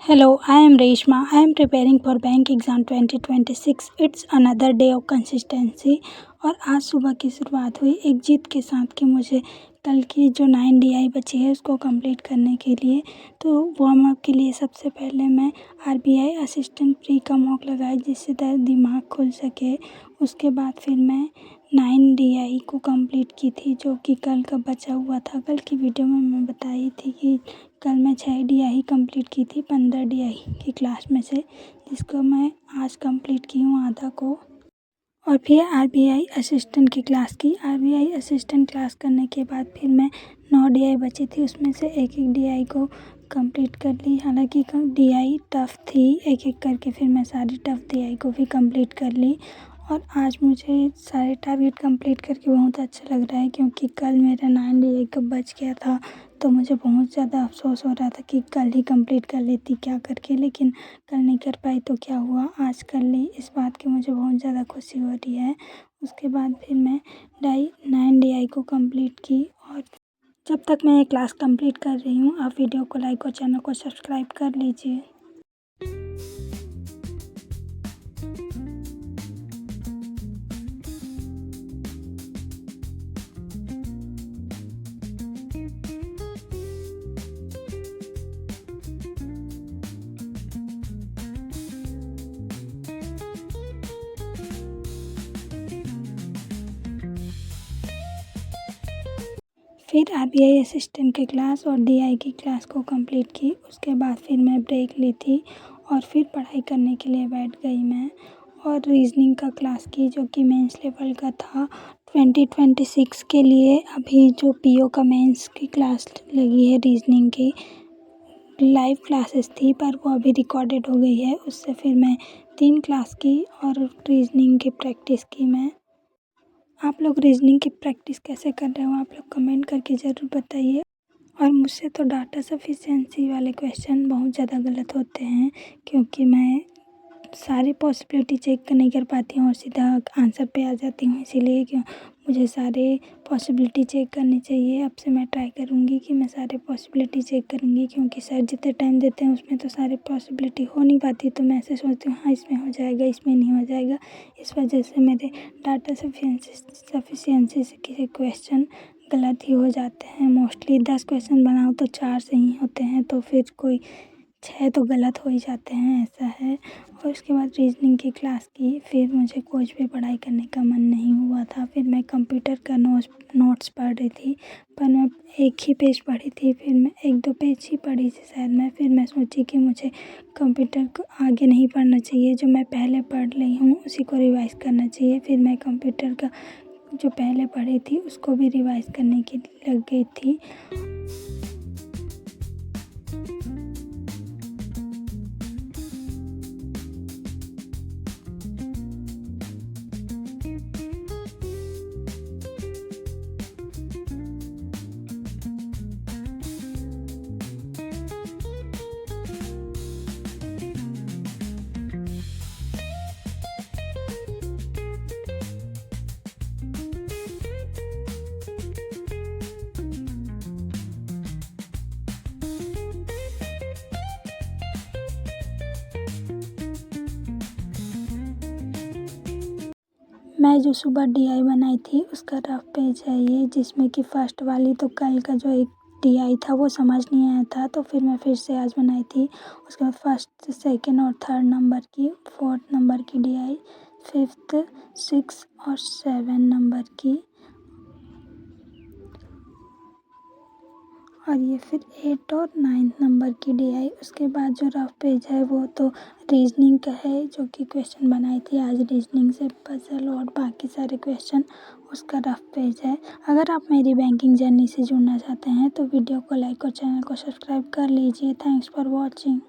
Hello, I am Reshma. I am preparing for bank exam 2026. It's another day of consistency. और आज सुबह की शुरुआत हुई एक जीत के साथ कि मुझे कल की जो 9 DI बची है उसको कंप्लीट करने के लिए। तो वार्म अप के लिए सबसे पहले मैं RBI असिस्टेंट प्री का मॉक लगाई जिससे दिमाग खुल सके। उसके बाद फिर मैं 9 DI को कंप्लीट की थी जो कि कल का बचा हुआ था। कल की वीडियो में मैं बताई थी कि कल मैं 6 DI कंप्लीट की थी 15 DI की क्लास में से, जिसको मैं आज कंप्लीट की हूँ आधा को। और फिर RBI असिस्टेंट की क्लास की। RBI असिस्टेंट क्लास करने के बाद फिर मैं 9 DI बची थी उसमें से एक एक DI को कंप्लीट कर ली। हालांकि DI टफ़ थी, एक एक करके फिर मैं सारी टफ़ DI को भी कंप्लीट कर ली। और आज मुझे सारे टारगेट कंप्लीट करके बहुत अच्छा लग रहा है क्योंकि कल मेरा 9 DI का बच गया था। तो मुझे बहुत ज़्यादा अफ़सोस हो रहा था कि कल ही कंप्लीट कर लेती क्या करके, लेकिन कल नहीं कर पाई तो क्या हुआ, आज कर ली। इस बात की मुझे बहुत ज़्यादा खुशी हो रही है। उसके बाद फिर मैं 9 DI को कंप्लीट की। और जब तक मैं ये क्लास कंप्लीट कर रही हूँ आप वीडियो को लाइक और चैनल को सब्सक्राइब कर लीजिए। फिर RBI असिस्टेंट की क्लास और DI की क्लास को कंप्लीट की। उसके बाद फिर मैं ब्रेक ली थी और फिर पढ़ाई करने के लिए बैठ गई मैं। और रीजनिंग का क्लास की जो कि मेंस लेवल का था 2026 के लिए। अभी जो PO का मेंस की क्लास लगी है रीजनिंग की, लाइव क्लासेस थी पर वो अभी रिकॉर्डेड हो गई है। उससे फिर मैं 3 क्लास की और रीजनिंग की प्रैक्टिस की मैं। आप लोग रीजनिंग की प्रैक्टिस कैसे कर रहे हो आप लोग कमेंट करके ज़रूर बताइए। और मुझसे तो डाटा सफिशिएंसी वाले क्वेश्चन बहुत ज़्यादा गलत होते हैं क्योंकि मैं सारी पॉसिबिलिटी चेक नहीं कर पाती हूँ और सीधा आंसर पे आ जाती हूँ। इसीलिए क्यों मुझे सारे पॉसिबिलिटी चेक करनी चाहिए। अब से मैं ट्राई करूँगी कि मैं सारे पॉसिबिलिटी चेक करूँगी क्योंकि सर जितने टाइम देते हैं उसमें तो सारे पॉसिबिलिटी हो नहीं पाती। तो मैं ऐसे सोचती हूँ हाँ इसमें हो जाएगा, इसमें नहीं हो जाएगा। इस वजह से मेरे डाटा सफिशिएंसी के क्वेश्चन गलत ही हो जाते हैं। मोस्टली 10 क्वेश्चन बनाओ तो 4 सही होते हैं, तो फिर कोई 6 तो गलत हो ही जाते हैं, ऐसा है। और उसके बाद रीजनिंग की क्लास की। फिर मुझे कुछ भी पढ़ाई करने का मन नहीं हुआ था। फिर मैं कंप्यूटर का नोट्स पढ़ रही थी पर मैं एक ही पेज पढ़ी थी। फिर मैं 1-2 पेज ही पढ़ी थी शायद मैं। फिर मैं सोची कि मुझे कंप्यूटर को आगे नहीं पढ़ना चाहिए, जो मैं पहले पढ़ ली हूँ उसी को रिवाइज़ करना चाहिए। फिर मैं कंप्यूटर का जो पहले पढ़ी थी उसको भी रिवाइज़ करने की लग गई थी। मैं जो सुबह DI बनाई थी उसका रफ पेज है ये, जिसमें कि फर्स्ट वाली तो कल का जो एक DI था वो समझ नहीं आया था तो फिर मैं फिर से आज बनाई थी। उसके बाद फर्स्ट, सेकंड और थर्ड नंबर की, फोर्थ नंबर की DI, फिफ्थ, 6 और 7 नंबर की, और ये फिर 8 और 9 नंबर की DI। उसके बाद जो रफ पेज है वो तो रीजनिंग का है जो कि क्वेश्चन बनाई थी आज रीजनिंग से पजल और बाकी सारे क्वेश्चन, उसका रफ पेज है। अगर आप मेरी बैंकिंग जर्नी से जुड़ना चाहते हैं तो वीडियो को लाइक और चैनल को सब्सक्राइब कर लीजिए। Thanks for watching.